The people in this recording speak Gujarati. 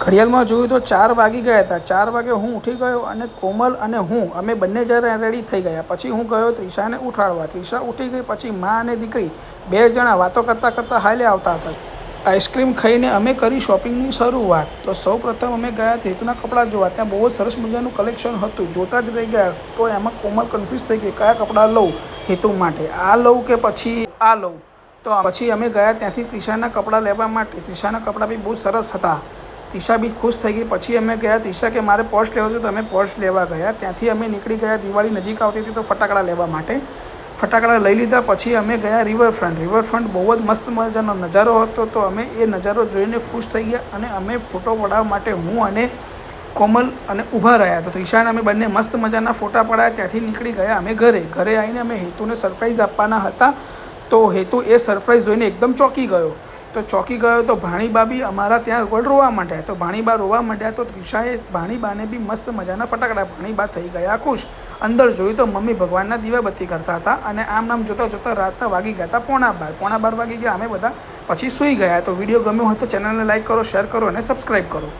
ઘડિયાળમાં જોયું તો 4 વાગી ગયા હતા. 4 વાગે હું ઉઠી ગયો અને કોમલ અને હું અમે બંને જણા રેડી થઈ ગયા. પછી હું ગયો ત્રિશાને ઉઠાડવા. ત્રિશા ઉઠી ગઈ. પછી મા અને દીકરી 2 જણા વાતો કરતાં કરતાં હાલે આવતા હતા. આઈસ્ક્રીમ ખાઈને અમે કરી શોપિંગની શરૂઆત. તો સૌપ્રથમ અમે ગયા હેતુના કપડાં જોવા. ત્યાં બહુ જ સરસ મજાનું કલેક્શન હતું. જોતા જ રહી ગયા. તો એમાં કોમલ કન્ફ્યુઝ થઈ ગઈ કયા કપડાં લઉં હેતુ માટે, આ લઉં કે પછી આ લઉં. તો પછી અમે ગયા ત્યાંથી ત્રિશાના કપડાં લેવા માટે. ત્રિશાના કપડાં બી બહુ સરસ હતા. ત્રિશા બી ખુશ થઈ ગઈ. પછી અમે ગયા ત્રિશા કે મારે પર્સ લેવો છે, તો અમે પર્સ લેવા ગયા. ત્યાંથી અમે નીકળી ગયા. દિવાળી નજીક આવતી હતી તો ફટાકડા લેવા માટે. ફટાકડા લઈ લીધા. પછી અમે ગયા રિવરફ્રન્ટ. રિવરફ્રન્ટ બહુ જ મસ્ત મજાનો નજારો હતો. તો અમે એ નજારો જોઈને ખુશ થઈ ગયા અને અમે ફોટો પડાવવા માટે હું અને કોમલ અને ઊભા રહ્યા. તો ત્રિશાને અમે બંને મસ્ત મજાના ફોટા પડાયા. ત્યાંથી નીકળી ગયા અમે ઘરે. ઘરે આવીને અમે હેતુને સરપ્રાઈઝ આપવાના હતા. તો હેતુ એ સરપ્રાઈઝ જોઈને એકદમ ચોંકી ગયો. તો ચોંકી ગયો તો ભાણીબા બી અમારા ત્યાં રોવા માંડ્યા. તો ભાણીબા રોવા માંડ્યા. તો ત્રિશાએ ભાણીબાને બી મસ્ત મજાના ફટાકડા. ભાણીબા થઈ ગયા ખુશ. અંદર જોયું તો મમ્મી ભગવાનના દીવાબત્તી કરતા હતા અને આમ જોતાં જોતાં રાતના વાગી ગયા હતા 11:15. 11:15 વાગી ગયા. અમે બધા પછી સૂઈ ગયા. તો વિડીયો ગમ્યો હોય તો ચેનલને લાઈક કરો, શેર કરો અને સબસ્ક્રાઈબ કરો.